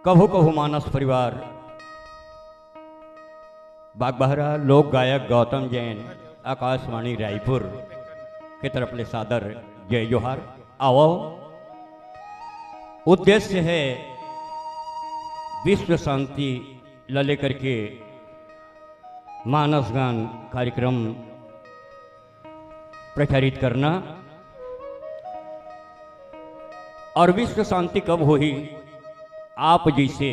कभू कभू मानस परिवार बागबहरा लोक गायक गौतम जैन आकाशवाणी रायपुर की तरफ ले सादर जय जोहार। आओ, उद्देश्य है विश्व शांति ला लेकर के मानस गान कार्यक्रम प्रचारित करना। और विश्व शांति कब हुई? आप जैसे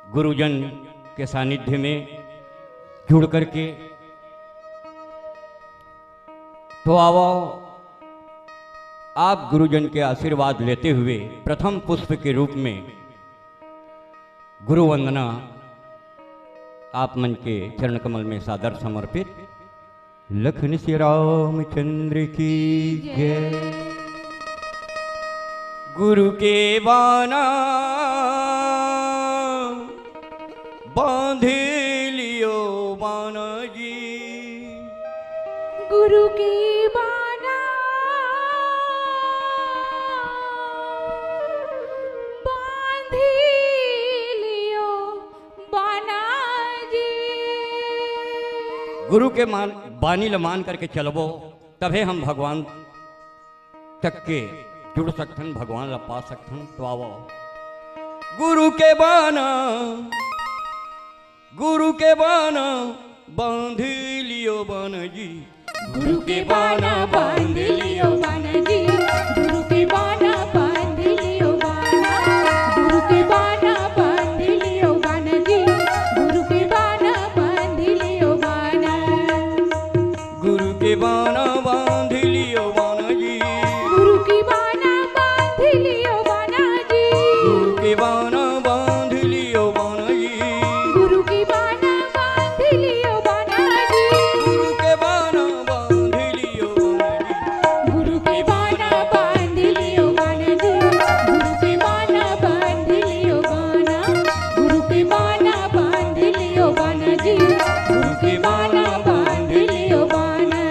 गुरुजन के सानिध्य में जुड़ करके। तो आओ, आप गुरुजन के आशीर्वाद लेते हुए प्रथम पुष्प के रूप में गुरु वंदना आप मन के चरण कमल में सादर समर्पित। लखन श्री रामचंद्र की जय। गुरु के बाना बांध लियो बाना जी, गुरु के बाना बांध लियो बाना जी। गुरु के बानी ल मान करके चलबो, तभे हम भगवान तक के जुड़ सकथन, भगवान ला पा सकथन। तो आओ, गुरु के बाना बांध लियो बाना जी, गुरु के बाना बांध लियो बाना जी, गुरु के बाना बांध लियो बाना, गुरु के बाना बांध लियो बाना जी, गुरु के बाना बांध लियो बाना, गुरु के बाना बांध लियो बाना जी, गुरु की बाना बांध लियो बाना जी, गुरु के बाना बांध लियो बाना जी, गुरु की बाना बांध लियो बाना जी, गुरु के बाना बांध लियो बाना जी, गुरु की बाना बांध लियो बाना जी, गुरु की बाना बांध लियो बाना, गुरु की बाना बांध लियो बाना जी, गुरु की बाना बांध लियो बाना।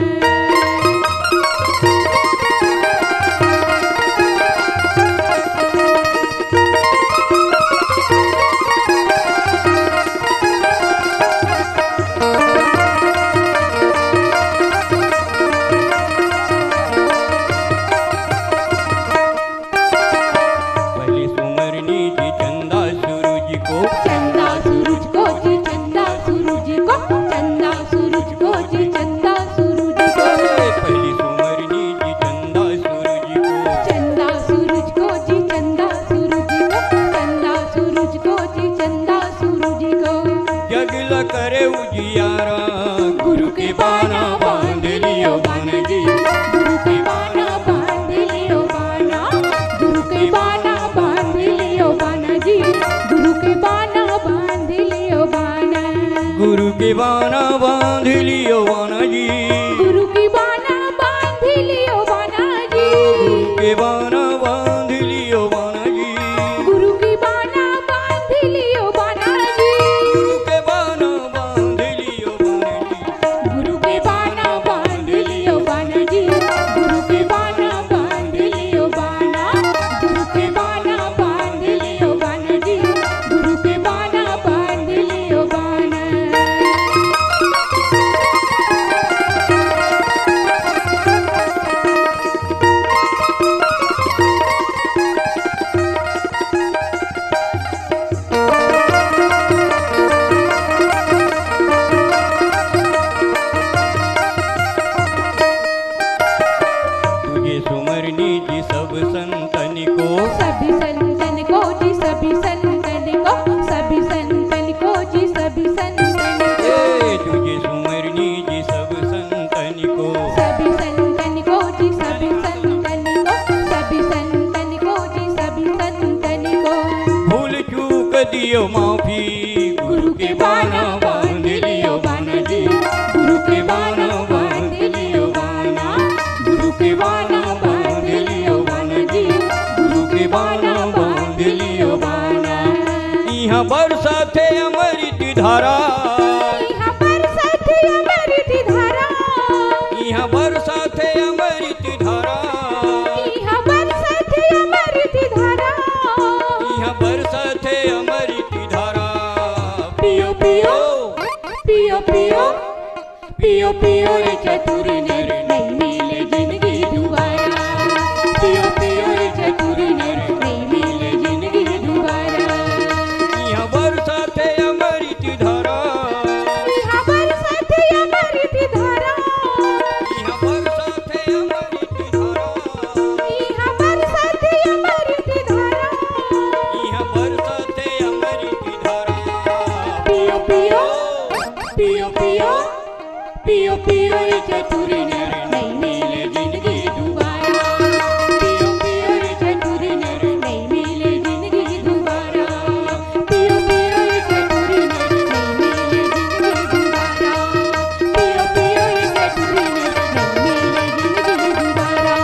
पहली सुमरनी जी चंदा सूरज को, चंदा सूरज को जी, चंदा सूरज को, चंदा सूरज को जी, चंदा सूरज को, पहली सुमरनी जी चंदा सूरज को, चंदा सूरज को जी, चंदा सूरज को, चंदा सूरज को जी, चंदा सूरज को, जगला करे उजियारा, गुरु के बाना बांध लियो बाना जी, गुरु के बाना बांध लियो बाना, गुरु के बाना बांध लियो बाना जी, गुरु के बाना बांध लियो बाना, गुरु के बाना बांध लियो बाना जी, गुरु की बाना बांध लियो बाना जी, गुरु के बाना बांध लियो बाना जी, गुरु की बाना बांध लियो बाना जी, गुरु के बाना बांध लियो बाना जी, गुरु के बाना बांध लियो बाना जी, गुरु के बाना बांध लियो बाना, गुरु के बाना बांध लियो बाना जी, गुरु के बाना बांध लियो बाना। तुझे सुमरनी जी सब संतन को, सभी संतन को जी, सभी संतन को, सभी संतन को जी, सभी संतन को, तुझे सुमरनी जी सब संतन को, सभी संतन को जी, सभी संतन को, सभी संतन को जी, सभी संतन को, भूल चूक दियो माफी, गुरु के बाना बांध लियो बाना जी, गुरु के बाना बांध लियो बाना, गुरु के बाना बांध लियो बाना जी, गुरु के बाना बांध लियो बाना। यहाँ बरसा थे अमृत धारा, यहाँ पर साथी अमृत धारा, यहाँ बरसा थे अमृत धारा, यहाँ पर साथी अमृत धारा, यहाँ बरसा थे अमृत पियो पियो रे चतुर नर नहीं मिले जिंदगी दोबारा पियो पियो रे चतुर नर नहीं मिले जिंदगी दोबारा यहाँ बरसात अमृत धारा यहाँ बरसात अमृत धारा यहाँ बरसात अमृत धारा यहाँ बरसात अमृत धारा यहाँ बरसात अमृत धारा पियो पियो पियो पियो पियो पियो रे चतुर नर नहीं मिले जिंदगी दोबारा पियो पियो रे चतुर नर नहीं मिले जिंदगी दोबारा पियो पियो रे चतुर नर नहीं मिले जिंदगी दोबारा पियो पियो रे चतुर नर नहीं मिले जिंदगी दोबारा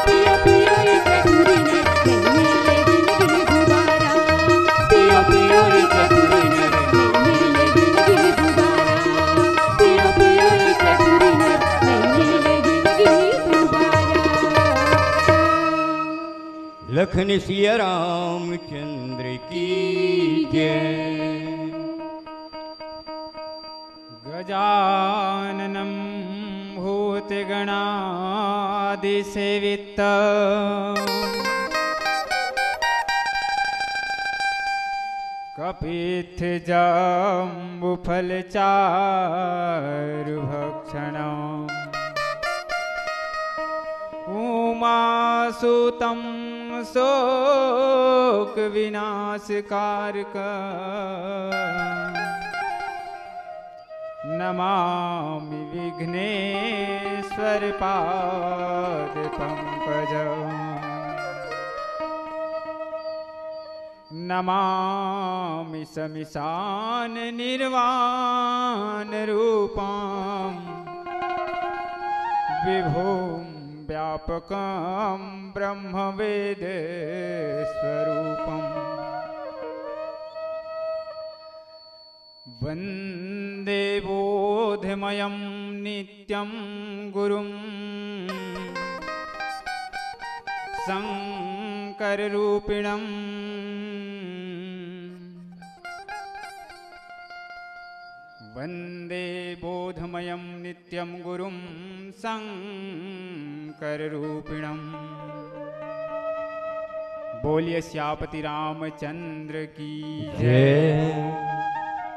पियो पियो रे चतुर नर नहीं मिले जिंदगी दोबारा पियो पियो रे चतुर नर नहीं मिले जिंदगी दोबारा पियो पियो रे चतुर नर नहीं मिले जिंदगी दोबारा लखन सिया रामचंद्र की जय। गजाननं भूतगणादिसेवित कपित्थजम्बुफलचारुभक्षणम् उमासुतं शोकविनाशकारक नमामि विघ्नेश्वर पादपङ्कज नमामि समिशान निर्वाण रूपं विभुं व्यापकं ब्रह्मवेद स्वरूपम् वन्दे बोधमयं नित्यं गुरुं शङ्कररूपिणम् वन्दे बोधमयं नित्यं गुरुं शङ्कररूपिणम् बोलिए श्यापति रामचंद्र की जय।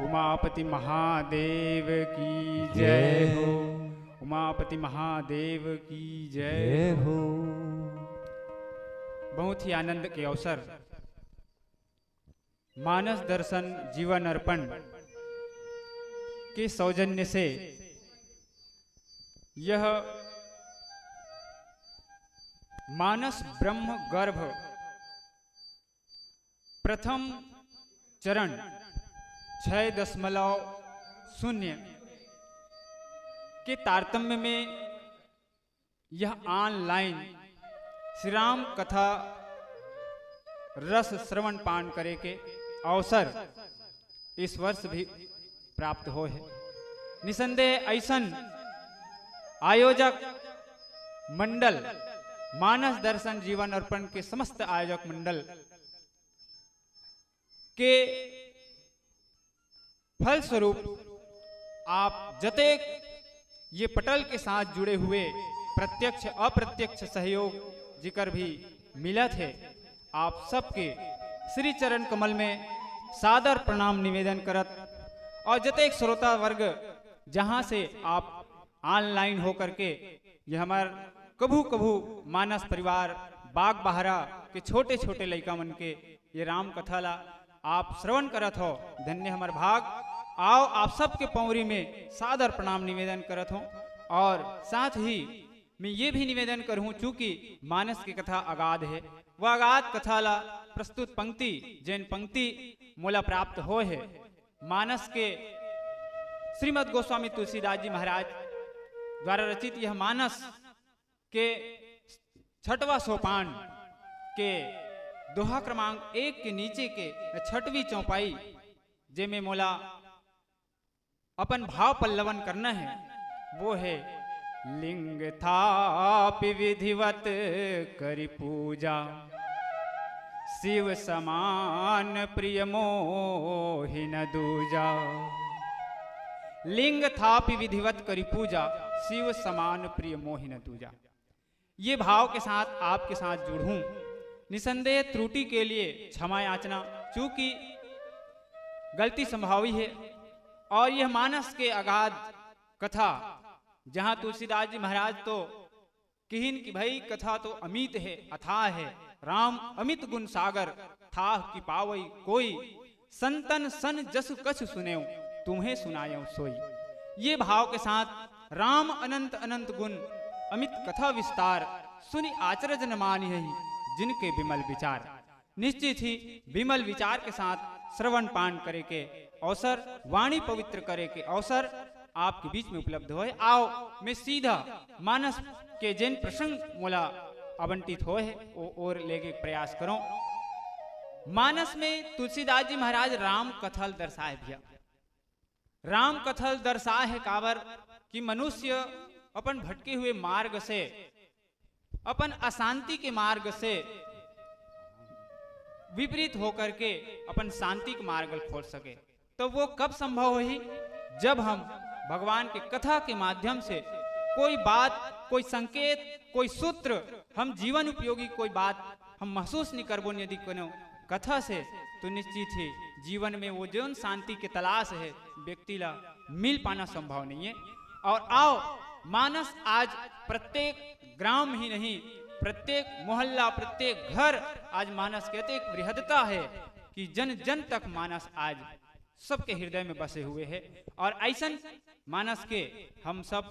उमापति महादेव की जय हो। उमापति महादेव की जय हो। बहुत ही आनंद के अवसर मानस दर्शन जीवन अर्पण के सौजन्य से यह मानस ब्रह्म गर्भ प्रथम चरण 6.0 के तारतम्य में यह ऑनलाइन श्री राम कथा रस श्रवण पान करे के अवसर इस वर्ष भी प्राप्त हो है। निसंदेह ऐसन आयोजक मंडल मानस दर्शन जीवन अर्पण के समस्त आयोजक मंडल के फलस्वरूप आप जतेक ये पटल के साथ जुड़े हुए प्रत्यक्ष अप्रत्यक्ष सहयोग जिक्र भी मिलत है, आप सबके श्री चरण कमल में सादर प्रणाम निवेदन करत और जतेक श्रोता वर्ग जहां से आप ऑनलाइन होकर के ये हमार कभू कभू मानस परिवार बाग बहारा के छोटे छोटे लड़का मन के ये राम कथा ला आप श्रवण करत हो, धन्य हमार भाग। आओ आप सबके पौरी में सादर प्रणाम निवेदन करत हो और साथ ही मैं ये भी निवेदन करूं चूंकि मानस की कथा अगाध है, वह अगाध कथा ला प्रस्तुत पंक्ति जैन पंक्ति मोला प्राप्त हो है। मानस के श्रीमद् गोस्वामी तुलसीदास जी महाराज द्वारा रचित यह मानस के 6वां सोपान के दोहा क्रमांक 1 के नीचे के 6वीं चौपाई जे में मोला अपन भाव पल्लवन करना है, वो है लिंग थापि विधिवत करि पूजा शिव समान प्रिय मोहि न दूजा लिंग थापि विधिवत करी पूजा, शिव समान प्रिय मोहि न दूजा। ये भाव के साथ आपके साथ जुड़ूं, निसंदेह त्रुटि के लिए क्षमा याचना, चूंकि गलती संभावी है। और यह मानस के अगाध कथा, जहां तुलसीदास जी महाराज तो किहिन कि भाई कथा तो अमित है, अथाह है, राम अमित गुण सागर, था कि पावई कोई, संतन सन जस कछ सुनेऊ, तुम्हें सुनायो सोई। ये भाव के साथ राम अनंत अनंत गुण, अमित कथा विस्तार, सुनि आचरज न मानि जिनके विमल विचार। निश्चित ही विमल विचार के साथ श्रवण पान करे के अवसर, वाणी पवित्र करे के अवसर आपके बीच में उपलब्ध होए। आओ मैं सीधा मानस के जिन प्रसंग मोला आवंटित हो है और लेके प्रयास करो। मानस में तुलसीदास जी महाराज राम कथल दर्शाए भैया। राम कथल दर्शाए है कावर कि मनुष्य अपन भटके हुए मार्ग से, अपन अशांति के मार्ग से विपरीत होकर के अपन शांति के मार्ग खोल सके। तो वो कब संभव हुई? जब हम भगवान के कथा के माध्यम से कोई बात, कोई संकेत, कोई सूत्र, हम जीवन उपयोगी कोई बात हम महसूस नहीं करबो यदि कोनो कथा से, तो निश्चित ही जीवन में वो जो शांति के तलाश है व्यक्ति ला मिल पाना संभव नहीं है। और आओ मानस आज प्रत्येक ग्राम ही नहीं, प्रत्येक मोहल्ला, प्रत्येक घर आज मानस कहते एक बृहदता है कि जन जन तक मानस आज सबके हृदय में बसे हुए हैं। और ऐसा मानस के हम सब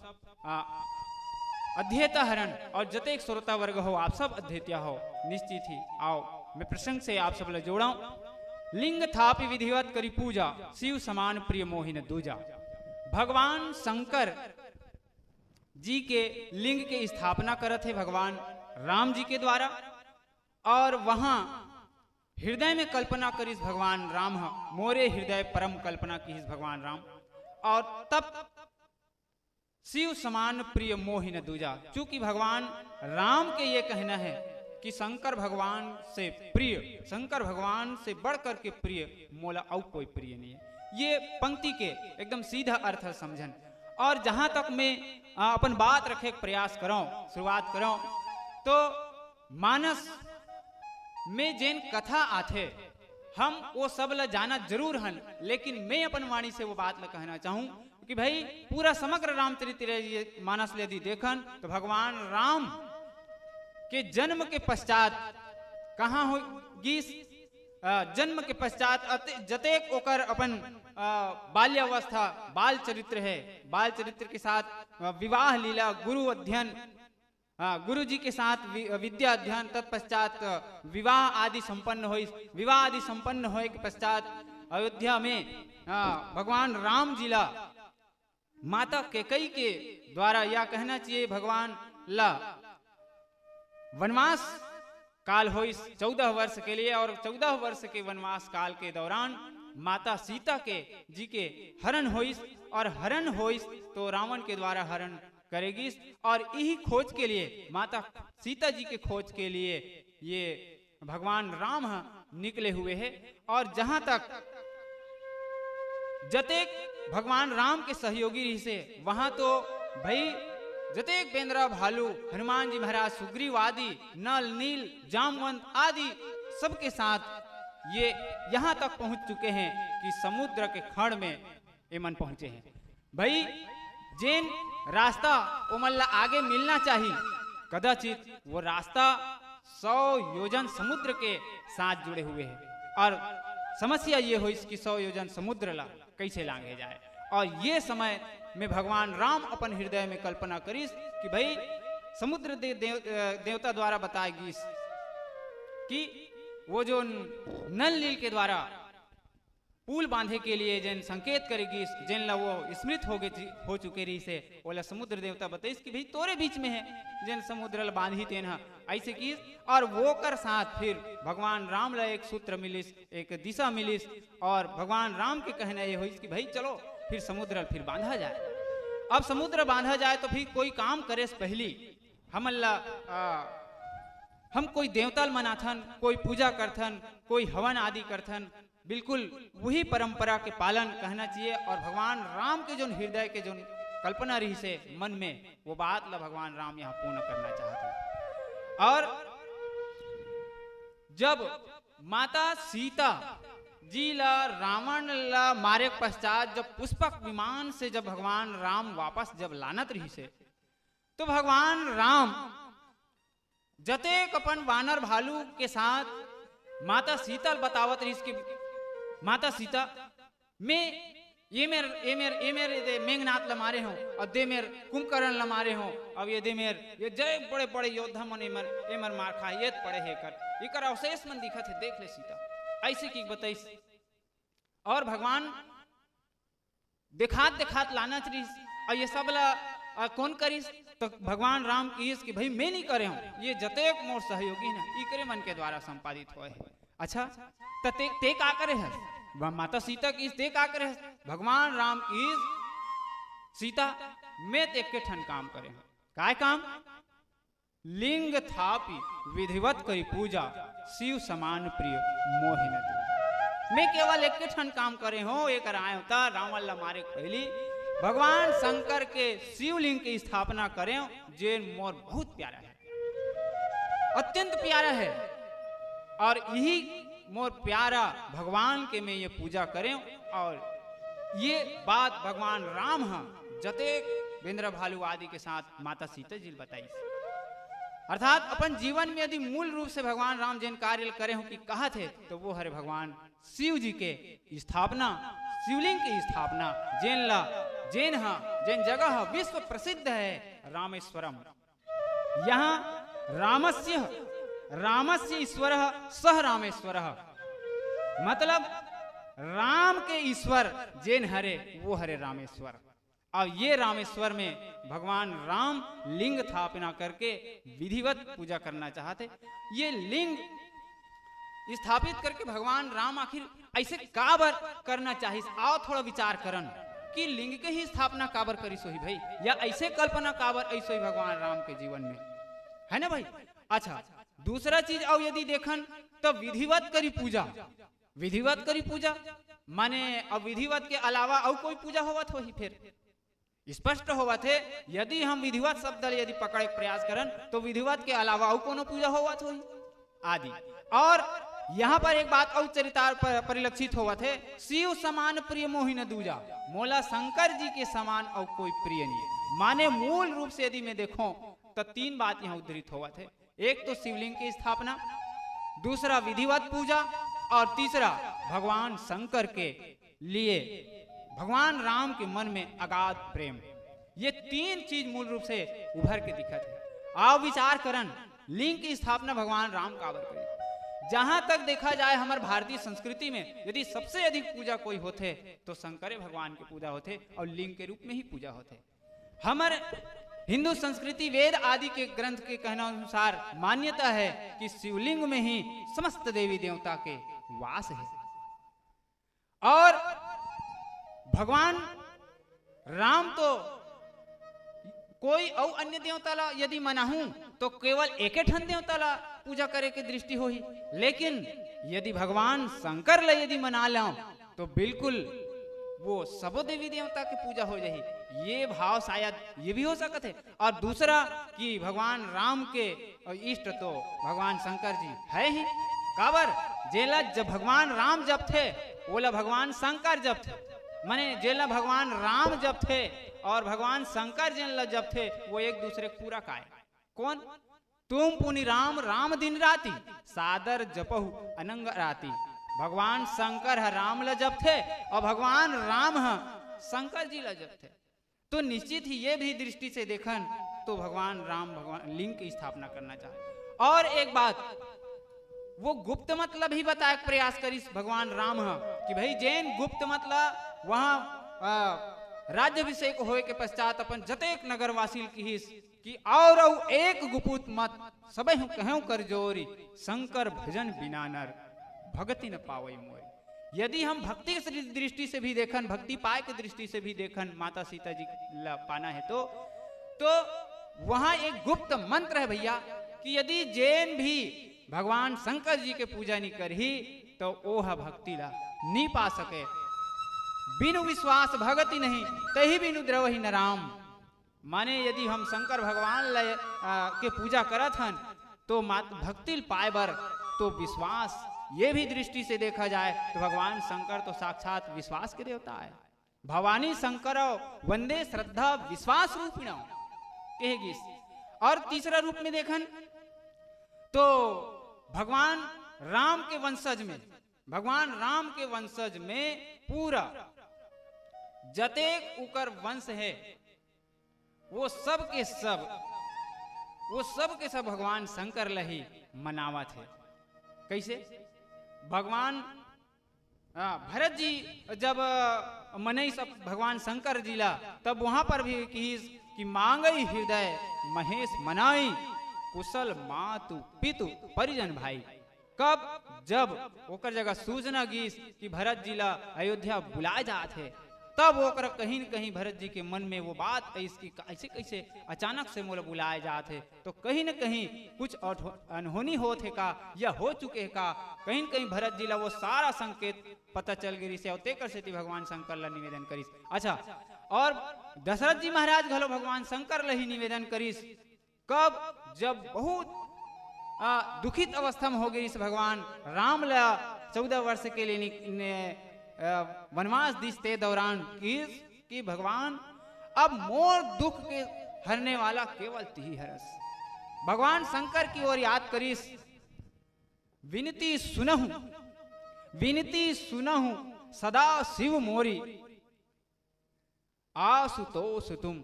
अध्येता हरण और जतेक श्रोता वर्ग हो, आप सब अध्येता हो, निश्चित ही आओ मैं प्रसंग से आप सब जोड़ा। लिंग थापि विधिवत करी पूजा, शिव समान प्रिय मोहि न दूजा। भगवान शंकर जी के लिंग के स्थापना करत है भगवान राम जी के द्वारा, और वहां हृदय में कल्पना करिस भगवान राम, मोरे हृदय परम कल्पना की भगवान राम। और तब शिव समान प्रिय मोहि न दूजा। चूंकि भगवान राम के ये कहना है कि शंकर भगवान से प्रिय, शंकर भगवान से बढ़कर के प्रिय मोला और कोई प्रिय नहीं है। ये पंक्ति के एकदम सीधा अर्थ समझन। और जहां तक मैं अपन बात रखे प्रयास करो, शुरुआत करो, तो मानस में जिन कथा आथे हम वो सब ला जाना जरूर हन, लेकिन मैं अपन वाणी से वो बात ला कहना चाहूं कि भाई पूरा समग्र रामचरित्र मानस यदि देखन तो भगवान राम के जन्म के पश्चात कहाँ हो गीस, जन्म के पश्चात जतेक ओकर अपन बाल्यावस्था, बाल चरित्र है, बाल चरित्र के साथ विवाह लीला, गुरु अध्ययन, गुरु जी के साथ विद्या अध्ययन, तत्पश्चात विवाह आदि संपन्न हो। विवाह आदि संपन्न होए के पश्चात अयोध्या में भगवान राम जिला माता कैकेयी के द्वारा, या कहना चाहिए भगवान ला वनवास काल हो 14 वर्ष के लिए, और 14 वर्ष के वनवास काल के दौरान माता सीता के जी के हरण होइस, और हरण होइस तो रावण के द्वारा हरण करेगी। और यही खोज के लिए, माता सीता जी के खोज के लिए ये भगवान राम निकले हुए हैं। और जहां तक जतेक भगवान राम के सहयोगी रही से, वहां तो भाई जतेक बेंद्रा भालू, हनुमान जी महाराज, सुग्रीव आदि, नल नील जामवंत आदि सबके साथ ये यहां तक पहुंच चुके हैं कि समुद्र के खड़ में ये मन पहुंचे हैं। भाई जिन रास्ता उमल्ला आगे मिलना चाहिए, कदाचित वो रास्ता 100 योजन समुद्र के साथ जुड़े हुए हैं। और समस्या ये हुई कि 100 योजन समुद्र ला कैसे लांघे जाए। और ये समय में भगवान राम अपन हृदय में कल्पना करिस कि भाई समुद्र देवता द्वारा बताएगी कि वो जो नल नील के द्वारा पुल बांधे के लिए जिन संकेत करेगी, जिन ला वो स्मृत हो चुके रही से, ओला समुद्र देवता बताइस कि भाई तोरे बीच में है जिन समुद्र ला बांधी तेन ऐसे की। और वो कर साथ फिर भगवान राम ला एक सूत्र मिलिस, एक दिशा मिलिस, और भगवान राम के कहना ये हुई कि भाई चलो फिर समुद्र फिर बांधा जाए। अब समुद्र बांधा जाए तो फिर कोई काम करे से पहली हम कोई देवता मनाथन, कोई पूजा करथन, कोई हवन आदि करथन, बिल्कुल वही परंपरा के पालन कहना चाहिए। और भगवान राम के जो हृदय के जो कल्पना रही से मन में, वो बात ला भगवान राम यहाँ पूर्ण करना चाहते हैं। और जब माता सीता जी ला रावण ला मारे पश्चात जब पुष्पक विमान से जब भगवान राम वापस जब लानत रही से, तो भगवान राम जतेक अपन वानर भालू के साथ माता सीता बतावत रही इसकी, माता सीता मैं ये मेरे दे मेघनाथ ला मारे हो, और दे मेर कुंभकर्ण ला मारे हो, अब ये दे मेर ये जय बड़े बड़े योद्धा मन एमर मार खाए पड़े है कर इकर अवशेष मन दिखत है, देख ले सीता ऐसे की बताइस। और भगवान दिखात लाना चाहिए, और ये सब ला कौन करिस, तो भगवान राम की कि भाई मैं नहीं करे हूं, ये जतेक मोर सहयोगी ना इकरे मन के द्वारा संपादित हुए है। अच्छा तो ते का करे है, माता सीता की ते का करे है, भगवान राम की सीता मैं ते के ठन काम करे हूं, काय काम, लिंग थापी विधिवत करी पूजा शिव समान प्रिय मोहिन दूजा। मैं केवल एक ठन काम करे हो, एक आए होता रावण ला मारे पहली भगवान शंकर के शिवलिंग की स्थापना करें, जे मोर बहुत प्यारा है, अत्यंत प्यारा है, और यही मोर प्यारा भगवान के मैं ये पूजा करें। और ये बात भगवान राम जतेक बेंद्र भालू आदि के साथ माता सीता जी बताई। अर्थात अपन जीवन में यदि मूल रूप से भगवान राम जिन कार्य करे हो कि कहा थे, तो वो हरे भगवान शिव जी के स्थापना, शिवलिंग की स्थापना, जैन जगह विश्व प्रसिद्ध है रामेश्वरम। यहाँ रामस्य ईश्वर सह रामेश्वर, मतलब राम के ईश्वर जैन हरे वो हरे रामेश्वर। और ये रामेश्वर में भगवान राम लिंग स्थापना करके विधिवत पूजा करना चाहते। ये लिंग स्थापित करके भगवान राम आखिर ऐसे काबर करना चाहिए, आओ थोड़ा विचार करन कि लिंग के ही स्थापना काबर करी सोही भाई, या ऐसे कल्पना काबर ऐसे ही भगवान राम के जीवन में है ना भाई। अच्छा दूसरा चीज और यदि देखन तो विधिवत करी पूजा, विधिवत करी पूजा माने अब विधिवत के अलावा और कोई पूजा होवत हो ही, फिर स्पष्ट होवा थे यदि हम विधिवत शब्द यदि पकड़े प्रयास करन तो विधिवत के अलावा और कोनो पूजा होवत हो आदि। और यहाँ पर एक बात और चरितार्थ परिलक्षित हुआ थे, शिव समान प्रिय मोहिन दूजा, मोला शंकर जी के समान और कोई प्रिय नहीं। माने मूल रूप से यदि मैं देखूं तो तीन बात यहाँ उद्धृत हुआ थे, एक तो शिवलिंग की स्थापना, दूसरा विधिवत पूजा, और तीसरा भगवान शंकर के लिए भगवान राम के मन में अगाध प्रेम। ये तीन चीज मूल रूप से उभर के दिखत है। आओ विचार करन लिंग की स्थापना भगवान राम काबर करी। जहां तक देखा जाए हमारे भारतीय संस्कृति में यदि सबसे अधिक पूजा कोई होते तो शंकर भगवान की पूजा होते और लिंग के रूप में ही पूजा होते। हमारे हिंदू संस्कृति वेद आदि के ग्रंथ के कहने अनुसार मान्यता है कि शिवलिंग में ही समस्त देवी देवता के वास है। और भगवान राम तो कोई और अन्य देवता ला यदि मनाहूं तो केवल एक ठन देवता ला पूजा करे के दृष्टि हो ही, लेकिन यदि भगवान शंकर ला यदि मना लाऊं तो बिल्कुल वो सबो देवी देवता की पूजा हो जाही। ये भाव शायद ये भी हो सकत है। और दूसरा कि भगवान राम के इष्ट तो भगवान शंकर जी है ही, काबर जेला जब भगवान राम जब थे बोला भगवान शंकर जब थे, माने जेला भगवान राम जब थे और भगवान शंकर जिन जब थे वो एक दूसरे पूरा काय। कौन? तुम पुनि राम राम दिन राती सादर जपहु अनंग राती। भगवान शंकर राम ल जब थे और भगवान राम शंकर जी ल जब थे, तो निश्चित ही ये भी दृष्टि से देखन तो भगवान राम भगवान लिंग की स्थापना करना चाहे। और एक बात वो गुप्त मतलब ही बताए प्रयास करी भगवान राम कि भाई जैन गुप्त मतलब वहां राज्यभिषेक होए के पश्चात अपन जतेक नगर वासिल की कि और एक गुपुत मत सबे कहूं कर जोरी शंकर भजन बिना नर भगति न पावई मोरी। यदि हम भक्ति की दृष्टि से भी देखन, भक्ति पाए की दृष्टि से भी देखन माता सीता जी पाना है तो वहां एक गुप्त मंत्र है भैया कि यदि जैन भी भगवान शंकर जी के पूजा नहीं करही तो ओह भक्ति ला नी पा सके। बिनु विश्वास भगति नहीं तही बिनु द्रवहि न राम। माने यदि हम शंकर भगवान के पूजा करत हन तो भक्ति पाए बर तो विश्वास, ये भी दृष्टि से देखा जाए तो भगवान शंकर तो साक्षात विश्वास के देवता है। भवानी शंकर वंदे श्रद्धा विश्वास रूपिण कहेगी। और तीसरा रूप में देखन तो भगवान राम के वंशज में, भगवान राम के वंशज में पूरा जतेक उकर वंश है वो सब के सब भगवान शंकर लही मनावत है। कैसे? भगवान भरत जी जब मनई सब भगवान शंकर जी ला, तब वहां पर भी कि मांगई हृदय महेश मनाई, कुशल मातु पितु परिजन भाई। कब? जब ओकर जगह सूचना गीस कि भरत जी ला अयोध्या बुलाए जाते, तब ओकर कहीं न कहीं भरत जी के मन में वो बात इसकी ऐसे कैसे अचानक से मोला बुलाए जाते, तो कहीं न कहीं कुछ अनहोनी होते का या हो चुके का, कहीं न कहीं भरत जी ला वो सारा संकेत पता चल गई से तेकर से भगवान शंकर ला निवेदन करिस। अच्छा, और दशरथ जी महाराज घलो भगवान शंकर ला ही निवेदन करिस। कब? जब बहुत दुखित अवस्था में हो गई भगवान राम ला 14 वर्ष के लिए वनवास दिसते दौरान कि भगवान अब मोर दुख के हरने वाला केवल तिही हरस। भगवान शंकर की ओर याद करिस, विनती सुनहु सदा शिव मोरी, आशुतोष तुम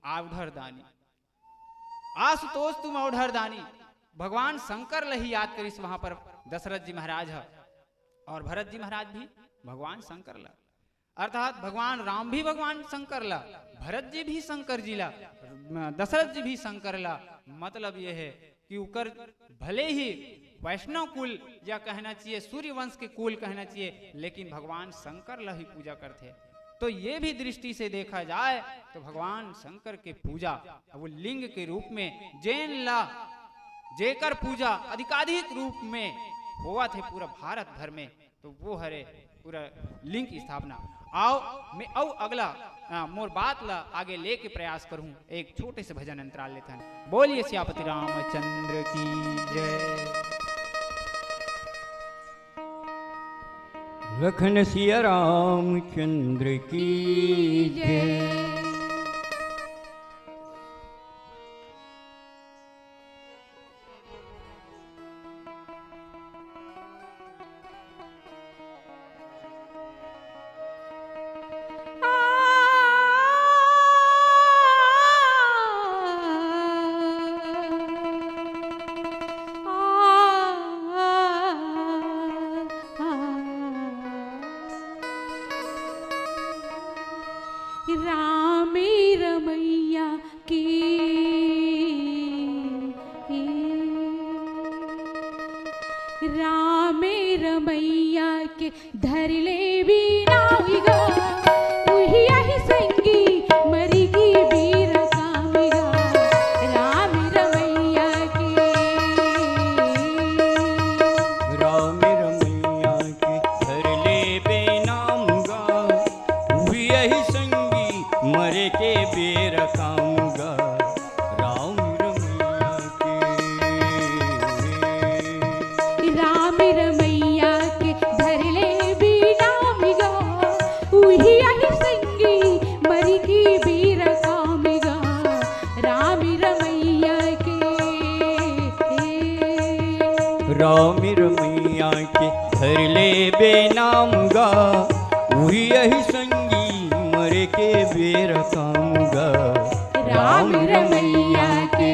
आवधर दानी, आशुतोष तुम आवधर दानी। भगवान शंकर लही याद करिस वहां पर दशरथ जी महाराज है, और भरत जी महाराज भी भगवान शंकर ला, अर्थात भगवान राम भी भगवान शंकर ला, भरत जी भी शंकर जी ला, दशरथ जी भी शंकर ला। मतलब यह है कि उकर भले ही वैष्णव कुल या कहना चाहिए सूर्य वंश के कुल कहना चाहिए, लेकिन भगवान शंकर ला ही पूजा करते। तो ये भी दृष्टि से देखा जाए तो भगवान शंकर के पूजा वो लिंग के रूप में जैन ला जेकर पूजा अधिकाधिक रूप में हुआ थे पूरा भारत भर में, तो वो हरे पूरा लिंग की स्थापना। आओ मैं अगला मोर बात ला आगे लेके प्रयास करूं। एक छोटे से भजन अंतराल लेते हैं। बोलिए सियापति रामचंद्र की जय। लखन सिया रामचंद्र की जय। रामी रमैया के धर ले बेनाम गा, वही यही संगी मरे के बेर काम गा। राम रमैया के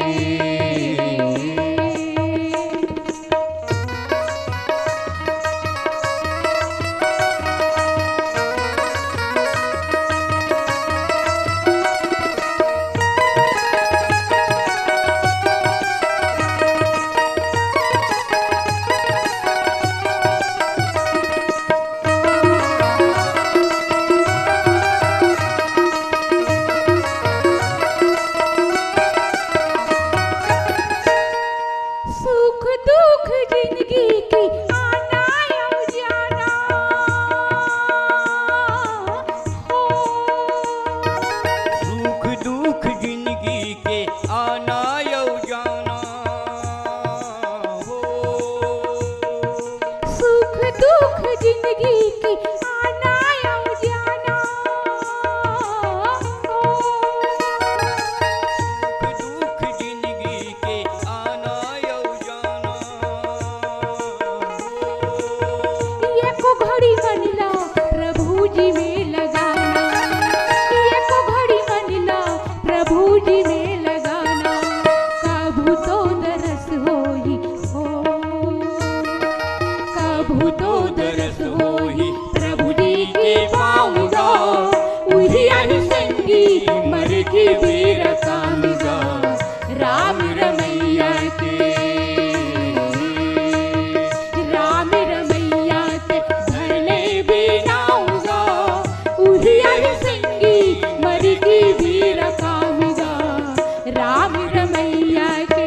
दुख जिंदगी की आना या जाना, दुख जिंदगी के आना या जाना, ये को घड़ी मनला प्रभु जी में लगाना, ये को घड़ी मनला प्रभु जी में लगाना, कभू तो दरस होई हो, कभू तो दरस होई प्रभु जी के पाऊंगा, उही आई संगी मर के वीर कामगा, राम रमैया के, राम रमैया के भरले बिनाऊंगा, उही आई संगी मर के वीर कामगा, राम रमैया के।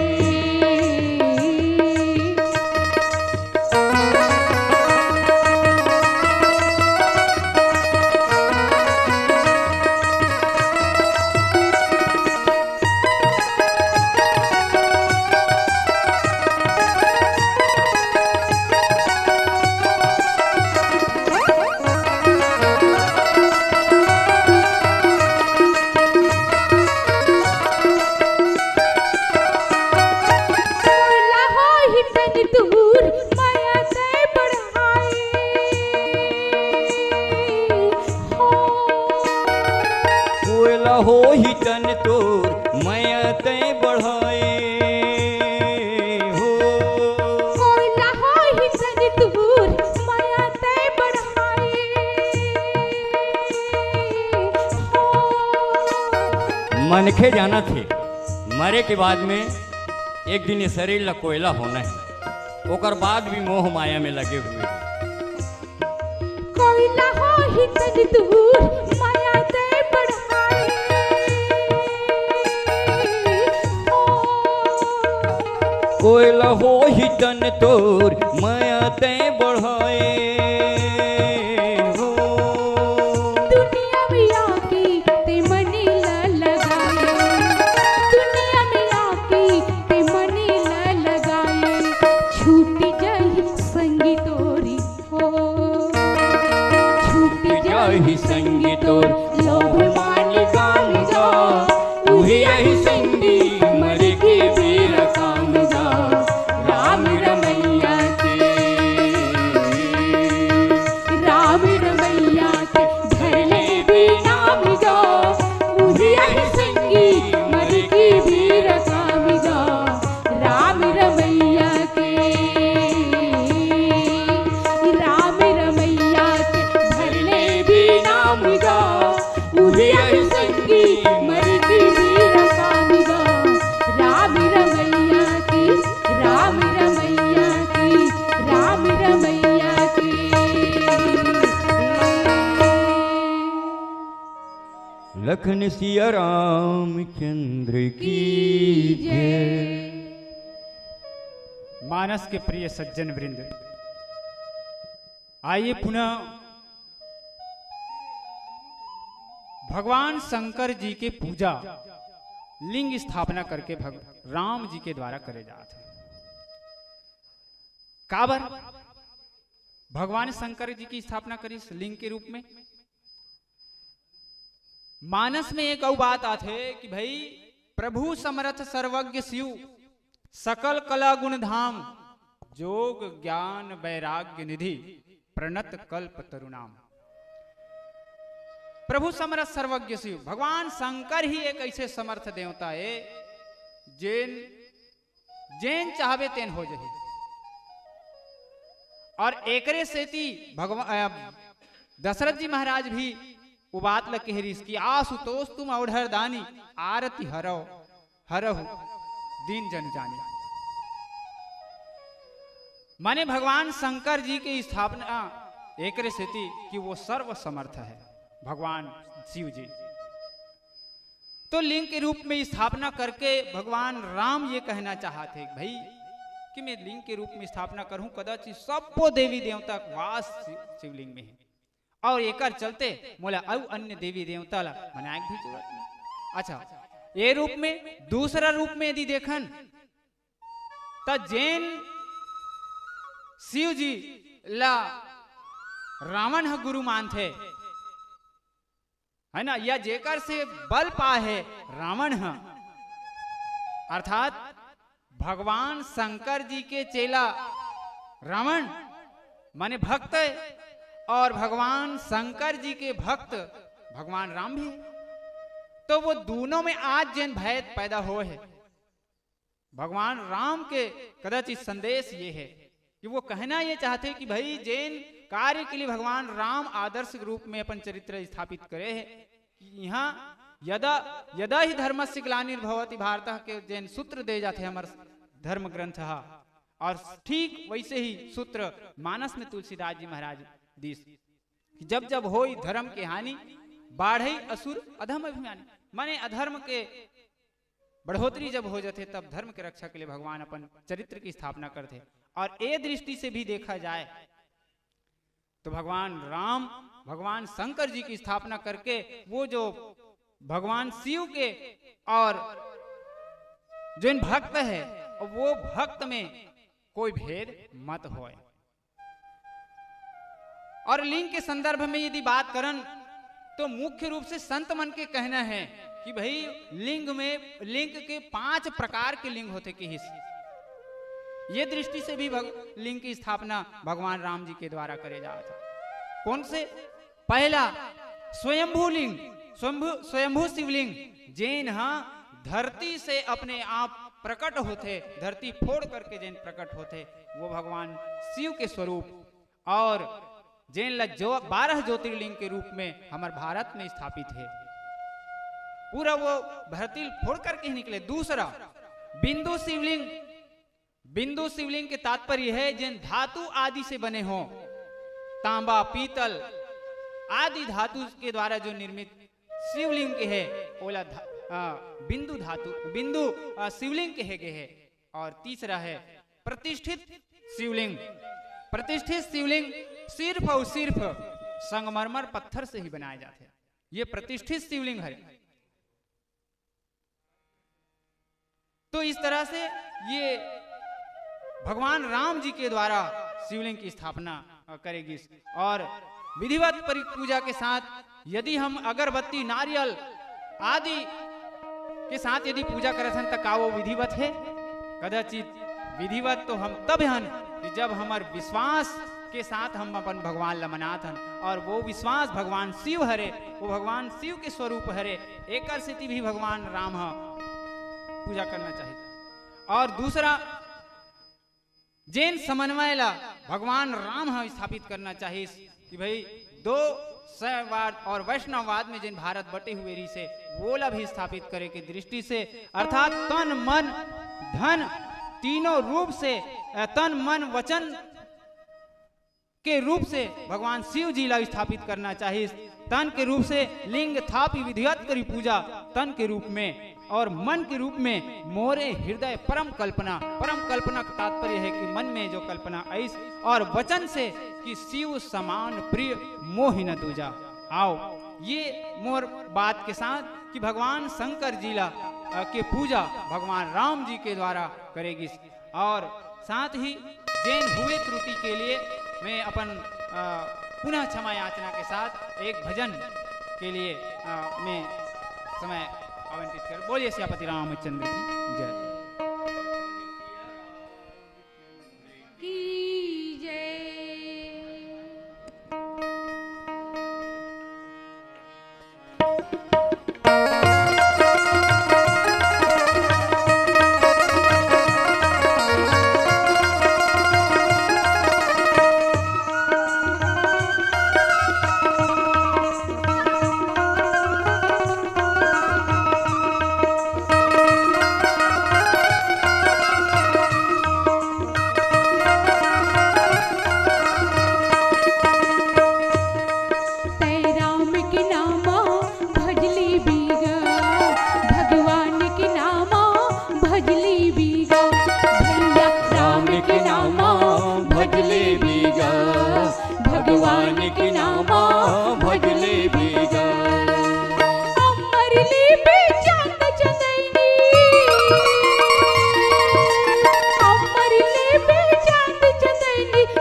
बोला हो ही तन दूर माया से बढ़ाए हो, कोयला हो ही तन तोर मैं तय बढ़ाए हो, कोयला हो ही तन दूर माया से बढ़ाए हो। मनखे जाना थे मरे के बाद में एक दिन ये शरीर ला कोयला होना है, ओकर बाद भी मोह माया में लगे हुए हैं। कोयला हो ही तन दूर माया से बढ़ाए हो। कोयला हो ही तन तोर माया तय बढ़ाए हो, दुनिया में आके ते मनी ला लगाए, दुनिया में आके ते मनी ला लगाए, छूट जाई संगी तोरी हो, छूट जाहि संगी तोर लोभ मान गामगा, उही यही संगी मर के वीर कामगा, राम रमैया के, राम रमैया के धरले बिनाम गा, उही आई संगी मर के वीर कामगा, राम रमैया के, राम रमैया के धरले बिनाम गा, उही आई संगी मर के वीर कामगा, राम रमैया की, राम रमैया की, राम रमैया की। लखन सिया रामचंद्र की जय। मानस के प्रिय सज्जन वृंद, आइए पुनः भगवान शंकर जी के पूजा लिंग स्थापना करके राम जी के द्वारा करे जाते हैं। काबर भगवान शंकर जी की स्थापना करी इस लिंग के रूप में। मानस में एक और बात आते कि भाई प्रभु समर्थ सर्वज्ञ शिव सकल कला गुण धाम जोग ज्ञान वैराग्य निधि प्रणत कल्प तरुणाम। प्रभु समर्थ सर्वज्ञ शिव भगवान शंकर ही एक ऐसे समर्थ देवता है जेन जेन चाहबे तेन हो जाए। और एकरे सेती भगवान दशरथ जी महाराज भी वो बात लग की आशुतोष तुम औढ़र दानी आरती हरौ हरहु दीन जन जाने। माने भगवान शंकर जी की स्थापना एकरे सेती कि वो सर्व समर्थ है भगवान शिव जी। तो लिंग के रूप में स्थापना करके भगवान राम ये कहना चाहते भाई कि मैं लिंग के रूप में स्थापना करूं, कदाचित सबो देवी देवता वास शिवलिंग में है और एकर चलते मोला और अन्य देवी देवता ला मनाए भी जरूरत नहीं। अच्छा, ये रूप में दूसरा रूप में यदि देखन तो जैन शिव जी ला रावण ह गुरु मानथे, है ना, या जेकर से बल पा है रावण ह, अर्थात भगवान शंकर जी के चेला रावण माने भक्त है, और भगवान शंकर जी के भक्त भगवान राम भी है। तो वो दोनों में आज जैन भेद पैदा हो है। भगवान राम के कदाचित संदेश ये है कि वो कहना ये चाहते कि भाई जैन कार्य के लिए भगवान राम आदर्श रूप में अपन चरित्र स्थापित करे है कि यहाँ यदा यदा ही धर्मस्य ग्लानिर्भवति भारतः के जैन सूत्र दे जाते हमारे धर्म ग्रंथ, और ठीक वैसे ही सूत्र मानस में तुलसीदास जी महाराज दिस, जब जब होई धर्म के हानि बाढ़ई असुर अधम अभिमानी, माने अधर्म के बढ़ोतरी जब हो जाते तब धर्म के रक्षा के लिए भगवान अपन चरित्र की स्थापना करते। और ए दृष्टि से भी देखा जाए तो भगवान राम भगवान शंकर जी की स्थापना करके वो जो भगवान शिव के और जो इन भक्त है वो भक्त में कोई भेद मत होए। और लिंग के संदर्भ में यदि बात करन तो मुख्य रूप से संत मन के कहना है कि भाई लिंग के 5 प्रकार के लिंग होते कि ये दृष्टि से भी लिंग की स्थापना भगवान राम जी के द्वारा करे जा था। कौन से? पहला स्वयंभू लिंग, स्वयंभू शिवलिंग, जैन धरती से अपने आप प्रकट होते, धरती फोड़ करके जैन प्रकट होते, वो भगवान शिव के स्वरूप, और जैन ला जो 12 ज्योतिर्लिंग के रूप में हमारे भारत में स्थापित है, पूरा वो धरती फोड़ करके ही निकले। दूसरा बिंदु शिवलिंग, बिंदु शिवलिंग के तात्पर्य है जिन धातु आदि से बने हों, तांबा पीतल आदि धातु के द्वारा जो निर्मित शिवलिंग के है ओला बिंदु धातु बिंदु शिवलिंग के है। और तीसरा है प्रतिष्ठित शिवलिंग, प्रतिष्ठित शिवलिंग सिर्फ और सिर्फ संगमरमर पत्थर से ही बनाए जाते हैं, ये प्रतिष्ठित शिवलिंग है। तो इस तरह से ये भगवान राम जी के द्वारा शिवलिंग की स्थापना करेगी। और विधिवत पूजा के साथ यदि हम अगरबत्ती नारियल आदि के साथ यदि पूजा करे थे तो का वो विधिवत है? कदाचित विधिवत तो हम तब हन कि जब हमार विश्वास के साथ हम अपन भगवान ला मनात हन, और वो विश्वास भगवान शिव हरे, वो भगवान शिव के स्वरूप हरे, एक स्थिति भी भगवान राम पूजा करना चाहिए। और दूसरा जैन समन्वय ला भगवान राम स्थापित करना चाहिए कि भाई 2 शैववाद और वैष्णववाद में जिन भारत बटे हुए रही से वो ला भी स्थापित करे की दृष्टि से, अर्थात तन मन धन तीनों रूप से, तन मन वचन के रूप से भगवान शिव जी ला स्थापित करना चाहिए। तन के रूप से लिंग थापी विधिवत करी पूजा तन के रूप में, और मन के रूप में मोरे हृदय परम कल्पना। परम कल्पना का तात्पर्य है कि मन में जो कल्पना ऐस, और वचन से कि शिव समान प्रिय मोहि न दूजा। आओ ये मोर बात के साथ कि भगवान शंकर जी ला के पूजा भगवान राम जी के द्वारा करेगी। और साथ ही जैन हुए त्रुटि के लिए मैं अपन पुनः क्षमा याचना के साथ एक भजन के लिए मैं समय आवंटित कर। बोलिए सियापति रामचंद्र की जय।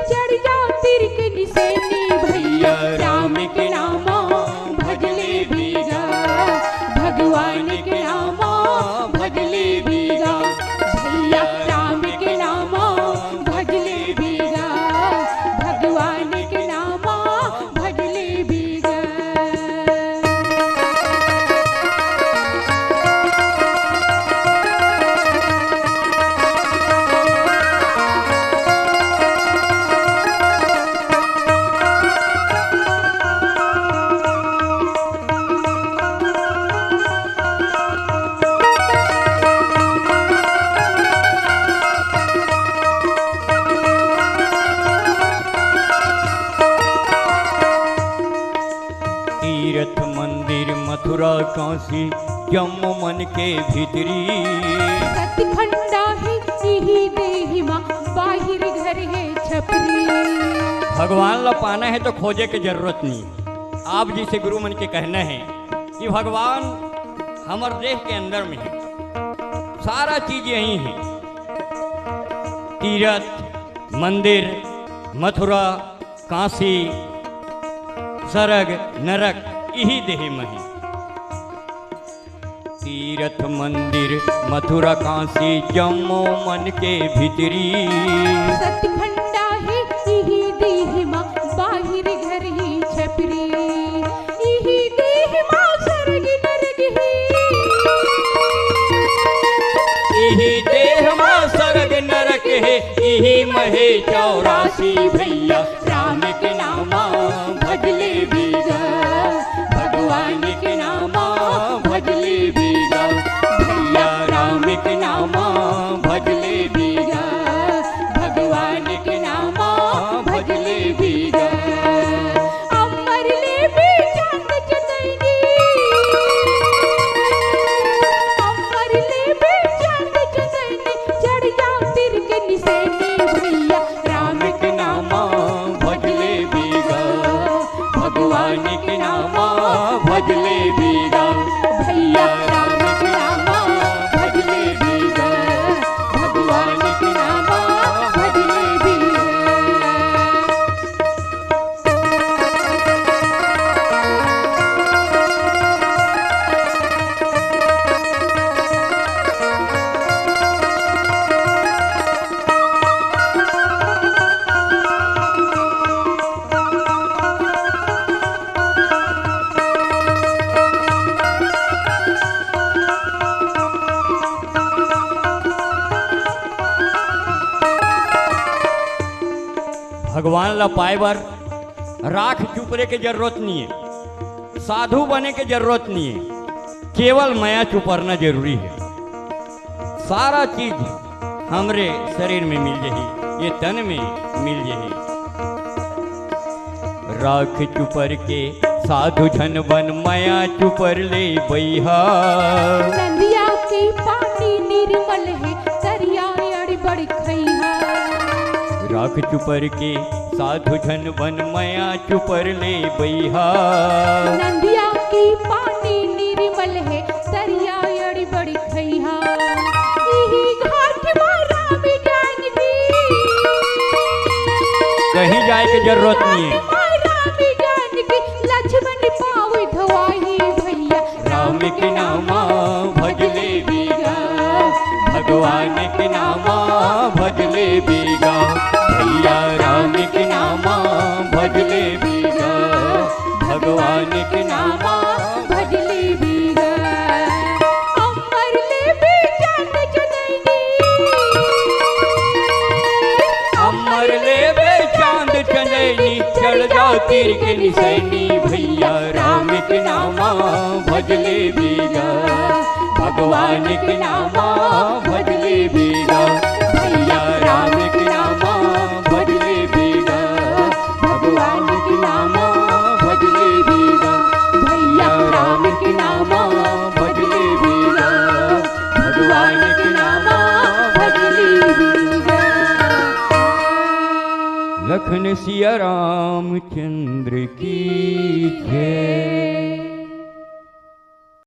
चढ़ जाती तीर्थ मंदिर मथुरा काशी जम्मू मन के भीतरी। सतखंडा है यही देहि माँ बाहिर घर है छपरी। भगवान ला पाना है तो खोजे की जरूरत नहीं। आप जी से गुरु मन के कहना है कि भगवान हमारे देश के अंदर में है, सारा चीज यही है। तीर्थ मंदिर मथुरा काशी स्वर्ग नरक यही देह में है। तीर्थ मंदिर मथुरा काशी जम्मू मन के भीतरी। सतखंडा है यही देहि माँ बाहिर घर ही छपरी। यही देहि माँ स्वर्ग नरक है। यही देह माँ स्वर्ग नरक है, यही महे 84 भैया। राम के नामा भजले बीगा, भगवान के नामा भजले बीगा। भैया राम के नामा भजले बीगा, भगवान के नामा भजले बीगा। अमर ले भी चांद चतैनी। अमर ले भी चांद चतैनी। चढ़ जा तिर के निसैनी भैया। राम के नामा भजले बीगा, भगवान के नामा भजले बीगा। भैया राम के नामा भजले बीगा, भगवान के नामा भजले बीगा। भगवान ला पाए बर राख चुपरे के जरूरत नहीं है, साधु बने के जरूरत नहीं है, केवल माया चुपरना जरूरी है। सारा चीज हमरे शरीर में मिल जाही, ये तन में मिल जाही। राख चुपर के साधु झन बन माया चुपर ले बैहा। नदिया के पानी निर्मल है, दरिया अड़ बड़ खैहा। राख चुपर के साधु झन बन माया चुपर ले बैहा। नदिया के पानी निर्मल है, दरिया अड़ बड़ खैहा। यही घाट में राम जानकी। कहीं जाए के जरूरत नहीं है। राम जानकी लक्ष्मण पाव धवाही भैया। राम के नामा भजले बीगा, भगवान के नामा भजले बीगा। भैया राम के नामा भजले बीगा, भगवान के नामा भजले बीगा। अमर ले भी चांद चतैनी। अमर ले बे चांद चंदैनी, चढ़ जाओ तीर के निसैनी। भैया राम के नामा भजले बीगा, भगवान के नामा भजले बीगा। भैया राम के नामा भजले बीगा, भगवान के नामा भजले बीगा। भैया राम के नामा भजले बीगा, भगवान के नामा भजले बीगा। लखन सिया रामचंद्र की जय।